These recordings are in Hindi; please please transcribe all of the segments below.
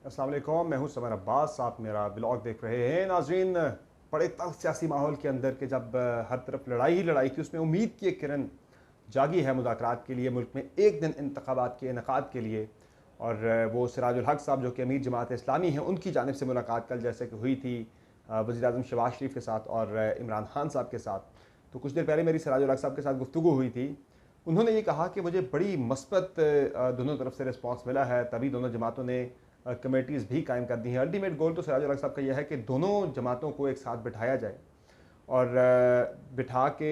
अस्सलाम वालेकुम, मैं हूं समर अब्बास। आप मेरा ब्लॉग देख रहे हैं। नाजरीन, बड़े तंग सियासी माहौल के अंदर के जब हर तरफ लड़ाई ही लड़ाई थी, उसमें उम्मीद की एक किरण जागी है मुज़ाकरात के लिए, मुल्क में एक दिन इंतखाबात के इनेकाद के लिए। और वो सिराजुल हक साहब जो कि अमीर जमात इस्लामी हैं, उनकी जानिब से मुलाकात कल जैसे कि हुई थी वज़ीर आज़म शहबाज शरीफ के साथ और इमरान खान साहब के साथ। तो कुछ देर पहले मेरी सिराजुल हक साहब के साथ गुफ्तगू हुई थी। उन्होंने ये कहा कि मुझे बड़ी मस्बत दोनों तरफ से रिस्पॉन्स मिला है, तभी दोनों जमातों ने कमेटीज़ भी कायम कर दी हैं। अल्टीमेट गोल तो सिराजुल हक साहब का यह है कि दोनों जमातों को एक साथ बिठाया जाए और बिठा के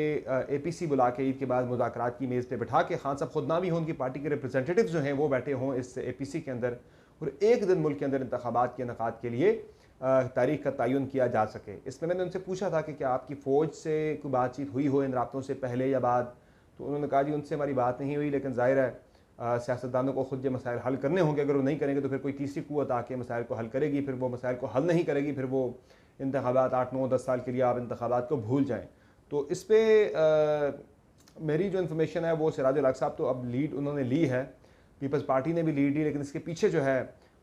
APC बुला के ईद के बाद मुज़ाकरात की मेज़ पे बिठा के, खान साहब खुद ना भी हों, उनकी पार्टी के रिप्रेजेंटेटिव जो हैं वो बैठे हों इस APC के अंदर, और एक दिन मुल्क के अंदर इंतखाबात के इनेकाद के लिए तारीख का तयन किया जा सके। इसमें मैंने उनसे पूछा था कि क्या आपकी फ़ौज से कोई बातचीत हुई हो इन राब्तों से पहले या बाद। तो उन्होंने कहा जी उनसे हमारी बात नहीं हुई, लेकिन ज़ाहिर है सियासतदानों को खुद ये मसाइल हल करने होंगे। अगर वो नहीं करेंगे तो फिर कोई तीसरी कुव्वत आके मसाइल को हल करेगी, फिर वो मसाइल को हल नहीं करेगी, फिर वो इंतखाबात 8 9 10 साल के लिए आप इंतखाबात को भूल जाएँ। तो इस पर मेरी जो इन्फॉर्मेशन है वो सिराजुल हक साहब तो अब लीड उन्होंने ली है, पीपल्स पार्टी ने भी लीड ली, लेकिन इसके पीछे जो है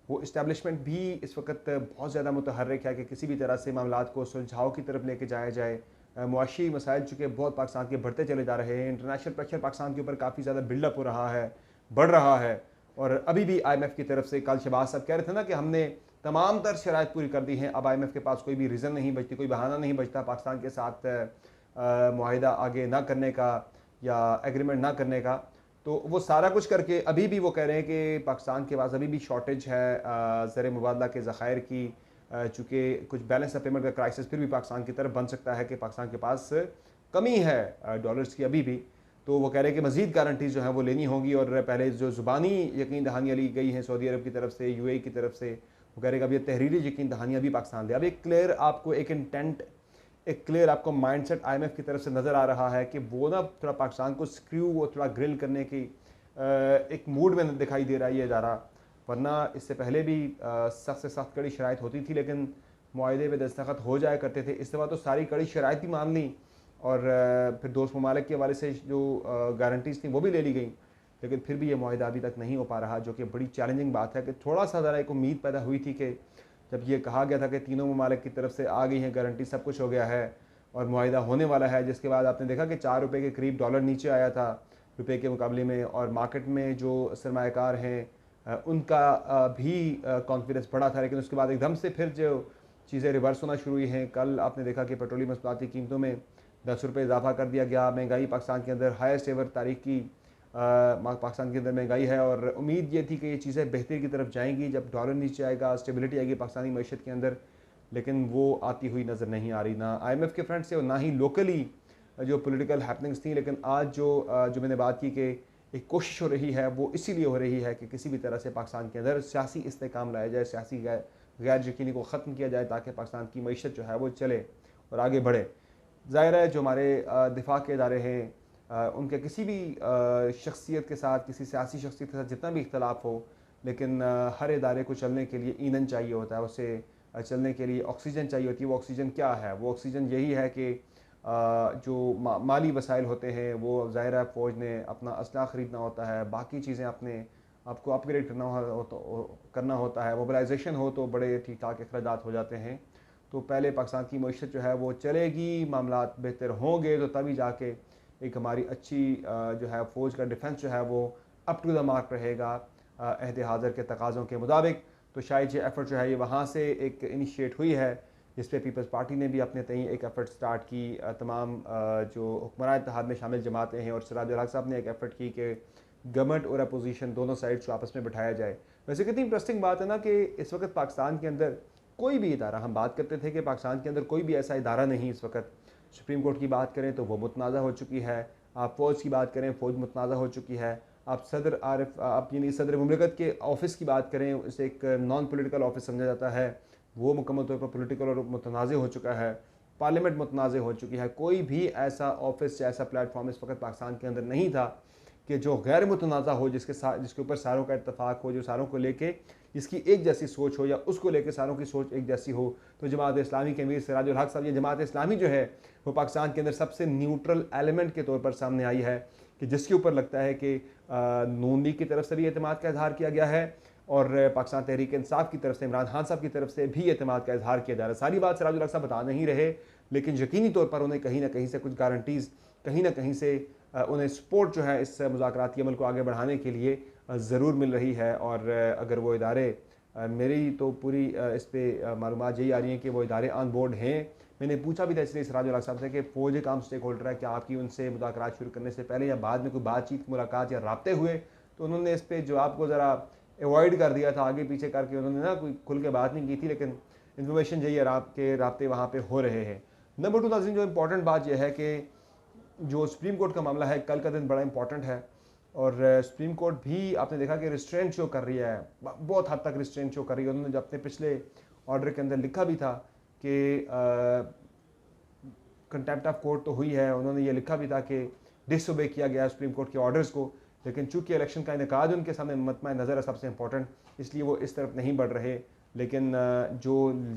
वो इस्टेब्लिशमेंट भी इस वक्त बहुत ज़्यादा मुतहर्रिक है कि किसी भी तरह से मामलात को सुलझाव की तरफ लेके जाया जाए। मुआशी मसाइल चूँकि बहुत पाकिस्तान के बढ़ते चले जा रहे हैं, इंटरनेशनल प्रेशर पाकिस्तान के ऊपर काफ़ी ज़्यादा बिल्डअप हो रहा है, बढ़ रहा है। और अभी भी IMF की तरफ से कल शहबाज साहब कह रहे थे ना कि हमने तमाम तर शराइत पूरी कर दी हैं, अब IMF के पास कोई भी रीज़न नहीं बचती, कोई बहाना नहीं बचता पाकिस्तान के साथ मुआहिदा आगे ना करने का या एग्रीमेंट ना करने का। तो वो सारा कुछ करके अभी भी वो कह रहे हैं कि पाकिस्तान के पास अभी भी शॉर्टेज है ज़र मुबादला के ज़खायर की, चूँकि कुछ बैलेंस ऑफ पेमेंट का क्राइसिस फिर भी पाकिस्तान की तरफ बन सकता है कि पाकिस्तान के पास कमी है डॉलर्स की अभी भी। तो वो कह रहे हैं कि मज़ीद गारंटीज़ जो हैं वो लेनी होंगी, और पहले जो ज़ुबानी यकीन दहानियाँ ली गई हैं सऊदी अरब की तरफ से, UAE की तरफ से, वो कह रहे हैं कि अब ये तहरीरी यकीन दहानियाँ भी पाकिस्तान दे। अब एक क्लियर आपको एक इंटेंट, एक क्लियर आपको माइंडसेट IMF की तरफ से नज़र आ रहा है कि वो ना थोड़ा पाकिस्तान को स्क्रू, वो थोड़ा ग्रिल करने की एक मूड में दिखाई दे रहा है ये इदारा। वरना इससे पहले भी सख्त से सख्त कड़ी शराइत होती थी, लेकिन मुआहदे पे दस्तखत हो जाया करते थे। इस दफ़ा तो सारी कड़ी शराइत भी मान ली और फिर दोस्त ममालिक के हवाले से जो गारंटीज़ थी वो भी ले ली गई, लेकिन फिर भी ये मुआहदा अभी तक नहीं हो पा रहा, जो कि बड़ी चैलेंजिंग बात है। कि थोड़ा सा ज़रा एक उम्मीद पैदा हुई थी कि जब ये कहा गया था कि तीनों ममालिक की तरफ से आ गई हैं गारंटी, सब कुछ हो गया है और मुआहिदा होने वाला है, जिसके बाद आपने देखा कि 4 रुपये के करीब डॉलर नीचे आया था रुपये के मुकाबले में, और मार्केट में जो सरमायाकार हैं उनका भी कॉन्फिडेंस बढ़ा था। लेकिन उसके बाद एकदम से फिर जो चीज़ें रिवर्स होना शुरू हुई हैं। कल आपने देखा कि पेट्रोलियम मसनूआत की कीमतों में 10 रुपये इजाफा कर दिया गया। महंगाई पाकिस्तान के अंदर हाईएस्ट एवर तारीख की पाकिस्तान के अंदर महंगाई है, और उम्मीद ये थी कि ये चीज़ें बेहतरी की तरफ जाएंगी जब डॉलर नीचे आएगा, स्टेबिलिटी आएगी पाकिस्तानी मईशत के अंदर, लेकिन वो आती हुई नज़र नहीं आ रही, ना IMF के फ्रंट से और ना ही लोकली जो पॉलिटिकल हैपनिंग्स थी। लेकिन आज जो मैंने बात की कि एक कोशिश हो रही है, वो इसीलिए हो रही है कि किसी भी तरह से पाकिस्तान के अंदर सियासी इस्तेहकाम लाया जाए, सियासी गैर यकीनी को ख़त्म किया जाए, ताकि पाकिस्तान की मईशत जो है वो चले और आगे बढ़े। ज़ाहिर है जो हमारे दिफा के इदारे हैं, उनके किसी भी शख्सियत के साथ, किसी सियासी शख्सियत के साथ जितना भी इख्तलाफ हो, लेकिन हर इदारे को चलने के लिए ईंधन चाहिए होता है, उसे चलने के लिए ऑक्सीजन चाहिए होती है। वो ऑक्सीजन क्या है? वो ऑक्सीजन यही है कि जो माली वसाइल होते हैं वो ज़ाहिर है फ़ौज ने अपना असला ख़रीदना होता है, बाकी चीज़ें अपने आपको अपग्रेड करना होता है, मोबिलाइजेशन हो तो बड़े ठीक ठाक अखराजात हो जाते हैं। तो पहले पाकिस्तान की मईशत जो है वो चलेगी, मामलात बेहतर होंगे तो तभी जाके एक हमारी अच्छी जो है फ़ौज का डिफेंस जो है वो अप टू द मार्क रहेगा अहद हाज़िर के तकाज़ों के मुताबिक। तो शायद ये एफ़र्ट जो है ये वहाँ से एक इनिशिएट हुई है, जिस पे पीपल्स पार्टी ने भी अपने तई एक एफ़र्ट स्टार्ट की। तमाम जो हुक्मरान इत्तेहाद में शामिल जमातें हैं और सिराजुल हक साहब ने एक एफ़र्ट की कि गवर्नमेंट और अपोजिशन दोनों साइड्स को आपस में बिठाया जाए। वैसे कितनी इंटरेस्टिंग बात है ना कि इस वक्त पाकिस्तान के अंदर कोई भी इदारा, हम बात करते थे कि पाकिस्तान के अंदर कोई भी ऐसा इदारा नहीं इस वक्त। सुप्रीम कोर्ट की बात करें तो वो मुतनाज़ा हो चुकी है, आप फ़ौज की बात करें फ़ौज मुतनाज़ा हो चुकी है, आप सदर आरिफ आप यानी सदर मुमलिकत के ऑफ़िस की बात करें, उसे एक नॉन पोलिटिकल ऑफिस समझा जाता है, वो मुकम्मल तौर पर पोलिटिकल और मुतनाज़ हो चुका है। पार्लियामेंट मुतनाज़ हो चुकी है। कोई भी ऐसा ऑफिस या ऐसा प्लेटफॉर्म इस वक्त पाकिस्तान के अंदर नहीं था कि जो गैर मुतनाज़ा हो, जिसके ऊपर सारों का इत्तफाक हो, जो सारों को लेके जिसकी एक जैसी सोच हो या उसको लेके सारों की सोच एक जैसी हो। तो जमात इस्लामी के अमीर सिराजुल हक साहब, ये जमात इस्लामी जो है वो पाकिस्तान के अंदर सबसे न्यूट्रल एलिमेंट के तौर पर सामने आई है, कि जिसके ऊपर लगता है कि नून लीग की तरफ से भी एतमाद का इजहार किया गया है और पाकिस्तान तहरीक इंसाफ की तरफ से, इमरान खान साहब की तरफ से भी एतमाद का इजहार किया जा रहा है। सारी बात सिराजुल हक साहब बता नहीं रहे, लेकिन यकीनी तौर पर उन्हें कहीं ना कहीं से कुछ गारंटीज़, कहीं ना कहीं से उन्हें सपोर्ट जो है इस मुज़ाकराती अमल को आगे बढ़ाने के लिए ज़रूर मिल रही है। और अगर वो इदारे, मेरी तो पूरी इस पर मालूमात यही आ रही हैं कि वो इदारे ऑन बोर्ड हैं। मैंने पूछा भी था इसलिए सिराजुल हक साहब से कि फौज एक आम स्टेक होल्डर है, क्या आपकी उनसे मुज़ाकरात शुरू करने से पहले या बाद में कोई बातचीत, मुलाकात या राब्ते हुए? तो उन्होंने इस पर जवाब को ज़रा अवॉइड कर दिया था, आगे पीछे करके उन्होंने ना कोई खुल के बात नहीं की थी, लेकिन इन्फॉर्मेशन यही है के राब्ते वहाँ पे हो रहे हैं। नंबर 2 नाज़रीन, जो इम्पोर्टेंट बात यह है कि जो सुप्रीम कोर्ट का मामला है, कल का दिन बड़ा इंपॉर्टेंट है और सुप्रीम कोर्ट भी आपने देखा कि रिस्ट्रेंट शो कर रही है, बहुत हद तक रिस्ट्रेंट शो कर रही है। उन्होंने जब अपने पिछले ऑर्डर के अंदर लिखा भी था कि कंटेम्प्ट ऑफ कोर्ट तो हुई है, उन्होंने ये लिखा भी था कि डिसओबे किया गया सुप्रीम कोर्ट के ऑर्डर्स को, लेकिन चूंकि इलेक्शन का इनेकाद उनके सामने मतमा नज़र है सबसे इंपॉर्टेंट, इसलिए वो इस तरफ नहीं बढ़ रहे। लेकिन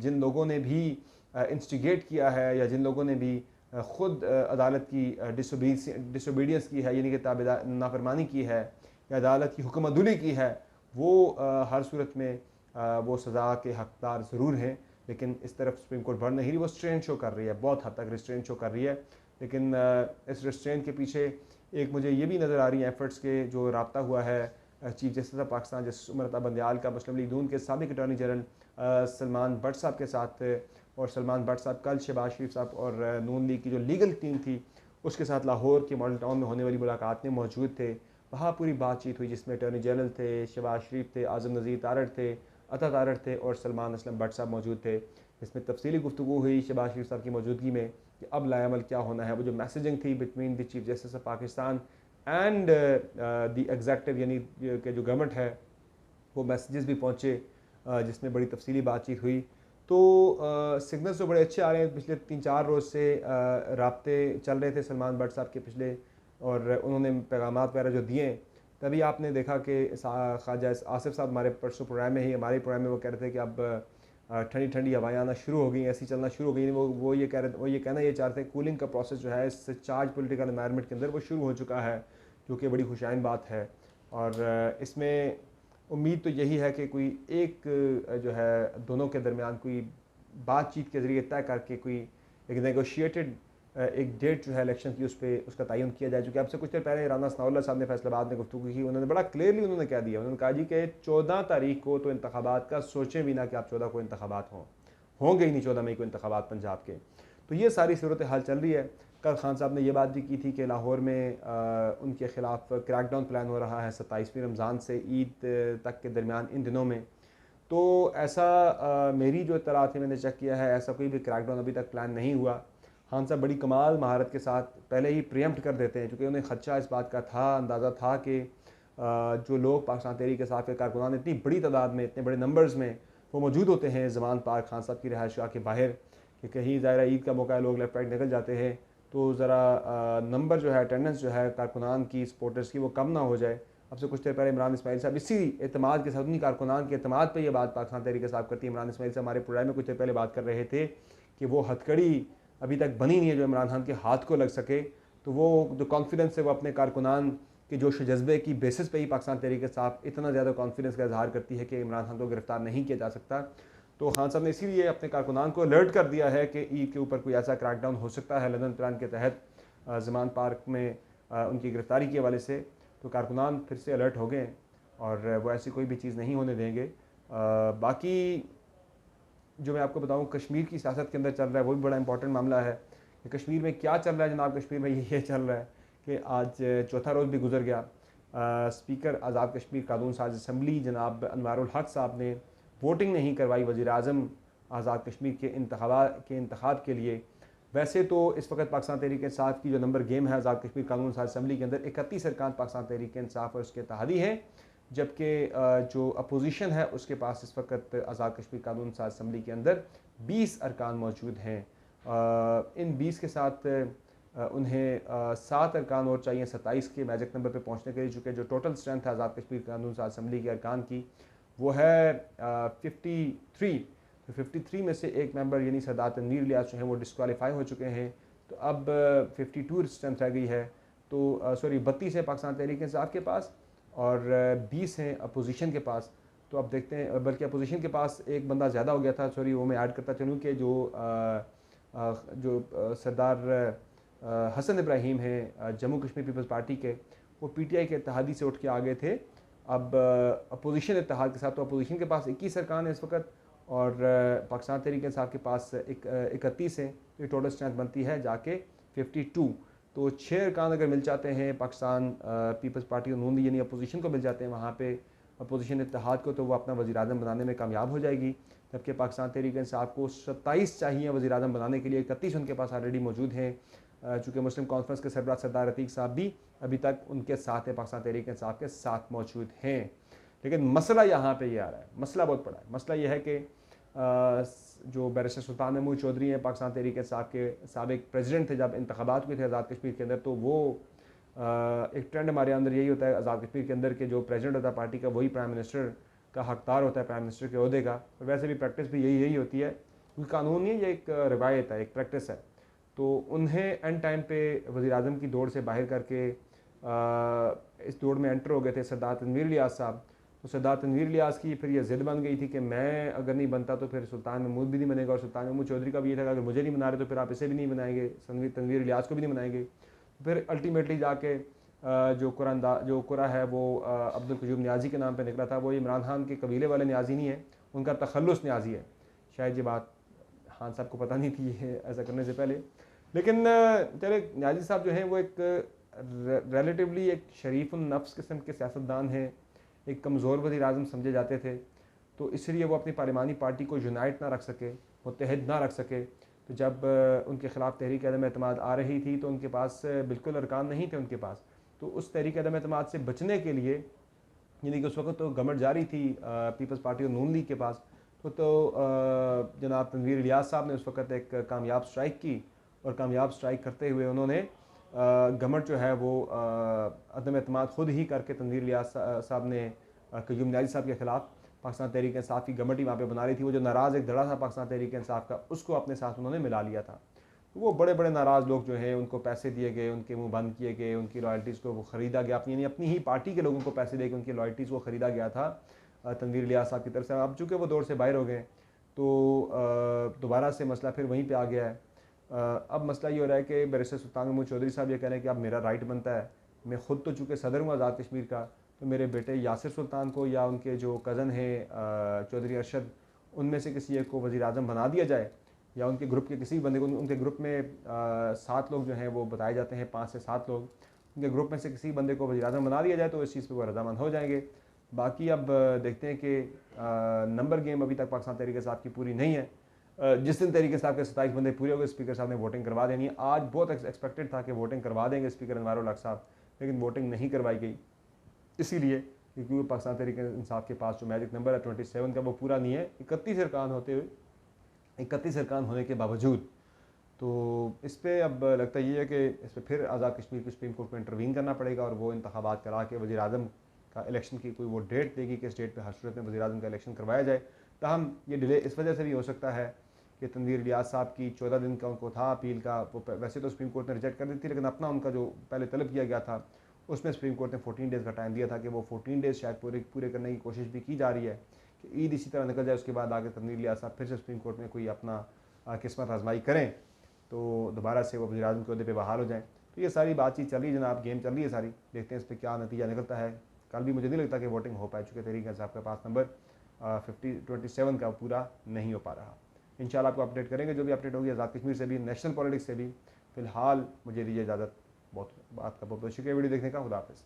जिन लोगों ने भी इंस्टिगेट किया है या जिन लोगों ने भी ख़ुद अदालत की डिसोबीडियंस की है, यानी कि ताबेदार नाफरमानी की है या अदालत की हुक्मअदुली की है, वो हर सूरत में वो सज़ा के हकदार ज़रूर हैं। लेकिन इस तरफ सुप्रीम कोर्ट बढ़ नहीं रही, वो रिस्ट्रेंट शो कर रही है, बहुत हद तक रिस्ट्रेंट शो कर रही है। लेकिन इस रिस्ट्रेंट के पीछे एक मुझे ये भी नज़र आ रही है एफर्ट्स के, जो रब्ता हुआ है chief justice of Pakistan justice Umar Ata Bandial का मुस्लिम लीग नून के साबिक अटॉर्नी जनरल सलमान भट्ट साहब के साथ। और सलमान भट्ट साहब कल शहबाज शरीफ साहब और नून लीग की जो लीगल टीम थी उसके साथ लाहौर के मॉडल टाउन में होने वाली मुलाकात में मौजूद थे। वहाँ पूरी बातचीत हुई जिसमें अटॉर्नी जनरल थे, शहबाज शरीफ थे, आज़म नज़ीर तारड़ थे, अता तारड़ थे और सलमान असलम भट्ट साहब मौजूद थे। इसमें तफसीली गुफ्तगू हुई शहबाज शरीफ साहब की मौजूदगी में कि अब लाएमल क्या होना है। वो जो मैसेजिंग थी between the chief justice of Pakistan and the adjective, यानी कि जो गवर्नमेंट है, वो मैसेजेस भी पहुँचे जिसमें बड़ी तफसीली बातचीत हुई। तो सिग्नल्स तो बड़े अच्छे आ रहे हैं। पिछले 3-4 रोज़ से राब्ते चल रहे थे सलमान भट्ट साहब के पिछले, और उन्होंने पैगामात वगैरह जो दिए, तभी आपने देखा कि ख्वाजा आसिफ साहब हमारे परसों प्रोग्राम में ही, हमारे प्रोग्राम में वो कह रहे थे कि अब ठंडी ठंडी हवाएं आना शुरू हो गई, ऐसी चलना शुरू हो गई। वो ये कह रहे, वो ये कहना ये चाहते हैं कूलिंग का प्रोसेस जो है इस चार्ज पॉलिटिकल एनवायरनमेंट के अंदर वो शुरू हो चुका है, जो कि बड़ी खुशाइन बात है। और इसमें उम्मीद तो यही है कि कोई एक जो है दोनों के दरमियान कोई बातचीत के ज़रिए तय करके कोई एक नेगोशिएटेड एक डेट जो है इलेक्शन की उस पर उसका तयन किया जाए। चूँकि आपसे कुछ देर पहले राना सनाउल्लाह साहब ने फैसलाबाद में गुफ्तगू की, उन्होंने बड़ा क्लियरली उन्होंने कह दिया, उन्होंने कहा जी कि 14 तारीख को तो इंतखाबात का सोचें भी ना कि आप 14 को इंतखाबात होंगे ही नहीं, 14 मई को इंतखाबात पंजाब के। तो ये सारी सूरत हाल चल रही है। कल खान साहब ने यह बात भी की थी कि लाहौर में उनके ख़िलाफ़ क्रैकडाउन प्लान हो रहा है 27वीं रमज़ान से ईद तक के दरमियान इन दिनों में। तो ऐसा मेरी जो इत्तलात है मैंने चेक किया है, ऐसा कोई भी क्रैकडाउन अभी तक प्लान नहीं हुआ। खान साहब बड़ी कमाल महारत के साथ पहले ही प्रियम्प्ट कर देते हैं, क्योंकि उन्हें खदशा इस बात का था, अंदाज़ा था कि जो लोग पाकिस्तान तहरीक इंसाफ के कारकुनान इतनी बड़ी तादाद में, इतने बड़े नंबर्स में वो मौजूद होते हैं ज़मान पार्क खान साहब की रिहाइशगाह के बाहर, कि कहीं ज़ाहिर ईद का मौका है, लोग लेफ्ट राइट निकल जाते हैं, तो ज़रा नंबर जो है, अटेंडेंस जो है कारकुनान की, सपोर्टर्स की, वो कम ना हो जाए। अब से कुछ देर पहले इमरान इस्माइल साहब इसी एतमाद के साथ, उन्हीं कारकुनान के एतमाद पर यह बात पाकिस्तान तहरीक इंसाफ करती है। इमरान इस्माइल साहब हमारे प्रोग्राम में कुछ देर पहले बात कर रहे थे कि वो हथकड़ी अभी तक बनी नहीं है जो इमरान खान के हाथ को लग सके। तो वो जो कॉन्फिडेंस है वो अपने कारकुनान के जोश जज्बे की बेसिस पे ही पाकिस्तान तहरीक इंसाफ इतना ज़्यादा कॉन्फिडेंस का इजहार करती है कि इमरान खान को गिरफ्तार नहीं किया जा सकता। तो खान साहब ने इसीलिए अपने कारकुनान को अलर्ट कर दिया है कि ईद के ऊपर कोई ऐसा क्रैकडाउन हो सकता है लंदन प्लान के तहत ज़मान पार्क में उनकी गिरफ्तारी के हवाले से। तो कारकुनान फिर से अलर्ट हो गए और वो ऐसी कोई भी चीज़ नहीं होने देंगे। बाकी जो मैं आपको बताऊं कश्मीर की सियासत के अंदर चल रहा है वो भी बड़ा इंपॉर्टेंट मामला है कि कश्मीर में क्या चल रहा है जनाब। कश्मीर में ये चल रहा है कि आज चौथा रोज़ भी गुजर गया, स्पीकर आज़ाद कश्मीर कानून साज असम्बली जनाब अनवारुल हक साहब ने वोटिंग नहीं करवाई वज़ीर आज़म आज़ाद कश्मीर के इंतखाब के लिए। वैसे तो इस वक्त पाकिस्तान तहरीक इंसाफ की जो नंबर गेम है आज़ाद कश्मीर कानून साज असम्बली के अंदर 31 अरकान पाकिस्तान तहरीक इंसाफ और उसके इत्तेहादी हैं, जबकि जो अपोजिशन है उसके पास इस वक्त आज़ाद कश्मीर कानून साज असम्बली के अंदर 20 अरकान मौजूद हैं। इन 20 के साथ उन्हें 7 अरकान और चाहिए 27 के मैजिक नंबर पे पहुंचने के लिए, चूँकि जो टोटल स्ट्रेंथ है आज़ाद कश्मीर कानून साज असम्बली के अरकान की वो है 53। तो 53 में से एक मेंबर यानी सरदार तनवीर इलियास जो हैं वो डिस्क्वालीफाई हो चुके हैं। तो अब 52 स्ट्रेंथ रह गई है। तो 32 है पाकिस्तान तहरीक इंसाफ के पास और 20 हैं अपोजिशन के पास। तो अब देखते हैं, बल्कि अपोजिशन के पास एक बंदा ज़्यादा हो गया था, सॉरी वो मैं ऐड करता चलूँ कि जो सरदार हसन इब्राहीम हैं जम्मू कश्मीर पीपल्स पार्टी के, वो पीटीआई के इत्तेहादी से उठ के आ गए थे अब अपोजिशन इत्तेहाद के साथ। तो अपोजिशन के पास 21 अरकान है इस वक्त, और पाकिस्तान तहरीक इंसाफ के पास 31 हैं। तो ये टोटल स्ट्रेंथ बनती है जाके 52। तो 6 अरकान अगर मिल जाते हैं पाकिस्तान पीपल्स पार्टी और नून लीग यानी अपोजिशन को मिल जाते हैं वहाँ पे अपोजिशन इत्तेहाद को, तो वो अपना वज़ीर आज़म बनाने में कामयाब हो जाएगी। जबकि पाकिस्तान तहरीक इंसाफ को 27 चाहिए वज़ीर आज़म बनाने के लिए, 31 उनके पास ऑलरेडी मौजूद हैं। चूँकि मुस्लिम कॉन्फ्रेंस के सरबराह सरदार अतीक साहब भी अभी तक उनके साथ है, पाकिस्तान तहरीक इंसाफ के साथ मौजूद हैं। लेकिन मसला यहाँ पे ये आ रहा है, मसला बहुत बड़ा है। मसला ये है कि जो बैरिस्टर सुल्तान महमूद चौधरी हैं पाकिस्तान तहरीक इंसाफ के साबिक प्रेसिडेंट थे जब इंतखाबात हुए थे आज़ाद कश्मीर के अंदर, तो वो एक ट्रेंड हमारे अंदर यही होता है आज़ाद कश्मीर के अंदर के जो प्रेसिडेंट होता है पार्टी का वही प्राइम मिनिस्टर का हकदार होता है, प्राइम मिनिस्टर के अहदे का। और वैसे भी प्रैक्टिस भी यही होती है, क्योंकि कानून नहीं है, ये एक रवायत है, एक प्रैक्टिस है। तो उन्हें एंड टाइम पे वज़ीर आज़म की दौड़ से बाहर करके इस दौड़ में एंटर हो गए थे सरदार तनवीर इलियास साहब। तो सरदार तनवीर इलियास की फिर ये ज़िद बन गई थी कि मैं अगर नहीं बनता तो फिर सुल्तान महमूद भी नहीं बनेगा, और सुल्तान महमूद चौधरी का भी ये था कि अगर मुझे नहीं बना रहे तो फिर आप इसे भी नहीं बनाएंगे, तनवीर इलियास को भी नहीं बनाएंगे। फिर अल्टीमेटली जाके जो कुरा है वो अब्दुल क़य्यूम न्याज़ी के नाम पे निकला था। वो इमरान खान के कबीले वाले न्याज़ी नहीं है, उनका तखल्लुस न्याज़ी है। शायद ये बात खान साहब को पता नहीं थी ऐसा करने से पहले, लेकिन चले न्याज़ी साहब जो हैं वो एक रिलेटिवली एक शरीफ नफ्स किस्म के सियासतदान हैं, एक कमज़ोर वज़ीर आज़म समझे जाते थे। तो इसलिए वो अपनी पार्लिमानी पार्टी को यूनाइट ना रख सके, मुत्तहिद ना रख सके। तो जब उनके ख़िलाफ़ तहरीक अदम एतमाद आ रही थी तो उनके पास बिल्कुल अरकान नहीं थे उनके पास। तो उस तहरीक अदम एतमाद से बचने के लिए, यानी कि उस वक्त तो गवर्नमेंट जारी थी पीपल्स पार्टी और नून लीग के पास, तो जनाब तनवीर इलियास साहब ने उस वक्त एक कामयाब स्ट्राइक की, और कामयाब स्ट्राइक करते हुए उन्होंने गवर्नमेंट जो है वो अदम एतमाद ख़ुद ही करके तनवीर इलियास साहब ने क़य्यूम न्याज़ी साहब के ख़िलाफ़ पाकिस्तान तहरीक इंसाफ की गवर्नमेंट ही वहाँ पे बना रही थी। वो जो नाराज़ एक धड़ा था पाकिस्तान तहरीक इंसाफ का, उसको अपने साथ उन्होंने मिला लिया था। तो वो बड़े बड़े नाराज़ लोग जो हैं उनको पैसे दिए गए, उनके मुँह बंद किए गए, उनकी लॉयल्टीज़ को वो ख़रीदा गया, अपनी ही पार्टी के लोगों को पैसे दे के उनकी लॉयल्टीज़ को ख़रीदा गया था तनवीर इलियास साहब की तरफ से। अब चूँकि वो दौर से बाहर हो गए तो दोबारा से मसला फिर वहीं पे आ गया है। अब मसला ये हो रहा है कि बैरिस्टर सुल्तान महमूद चौधरी साहब ये कह रहे हैं कि अब मेरा राइट बनता है, मैं ख़ुद तो चूँकि सदर हूँ आज़ाद कश्मीर का, तो मेरे बेटे यासिर सुल्तान को या उनके जो कज़न हैं चौधरी अरशद, उनमें से किसी एक को वज़ीर आज़म बना दिया जाए, या उनके ग्रुप के किसी बंदे को, उनके ग्रुप में 7 लोग जो हैं वो बताए जाते हैं, 5 से 7 लोग, उनके ग्रुप में से किसी बंदे को वज़ीर आज़म बना दिया जाए तो इस चीज़ पर वो रज़ामंद हो जाएंगे। बाकी अब देखते हैं कि नंबर गेम अभी तक पाकिस्तान तहरीक इंसाफ की पूरी नहीं है। जिस दिन तहरीक इंसाफ के 27 बंदे पूरे हो गए, स्पीकर साहब ने वोटिंग करवा देनी है। आज बहुत एक्सपेक्टेड था कि वोटिंग करवा देंगे स्पीकर अनवार उल हक साहब, लेकिन वोटिंग नहीं करवाई गई, इसीलिए क्योंकि पाकिस्तान तहरीक इंसाफ के पास जो मैजिक नंबर है 27 का वो पूरा नहीं है। 31 अरकान होते हुए, 31 अरकान होने के बावजूद, तो इस पर अब लगता ये है कि इस पर फिर आज़ाद कश्मीर को सुप्रीम कोर्ट में इंटरवीन करना पड़ेगा, और वो इंतखाबात करा के वज़ीर आज़म का इलेक्शन की कोई वो डेट देगी कि इस डेट पर हर सूरत में वज़ीर आज़म का इलेक्शन करवाया जाए। ताहम ये डिले इस वजह से भी हो सकता है कि तनवीर इलियास साहब की 14 दिन का उनको था अपील का, वो वैसे तो सुप्रीम कोर्ट ने रिजेक्ट कर दी थी, लेकिन अपना उनका जो पहले तलब किया गया था उसमें सुप्रीम कोर्ट ने 14 डेज़ का टाइम दिया था कि वो 14 डेज़ शायद पूरे करने की कोशिश भी की जा रही है कि ईद इसी तरह निकल जाए, उसके बाद आगे तनवीर इलियास साहब फिर से सुप्रीम कोर्ट में कोई अपना किस्मत आजमाई करें तो दोबारा से वो वज़ीर आज़म के अहदे पे बहाल हो जाएँ। तो ये सारी बातचीत चल रही है जनाब, गेम चल रही है सारी, देखते हैं इस पर क्या नतीजा निकलता है। कल भी मुझे नहीं लगता कि वोटिंग हो पाए, चूँकि तहरीक इंसाफ के पास नंबर 27 का पूरा नहीं हो पा रहा। इंशाल्लाह आपको अपडेट करेंगे, जो भी अपडेट होगी आज़ाद कश्मीर से भी, नेशनल पॉलिटिक्स से भी। फ़िलहाल मुझे दीजिए इजाज़त। बहुत बात का बहुत शुक्रिया वीडियो देखने का। खुदा हाफ़िज़।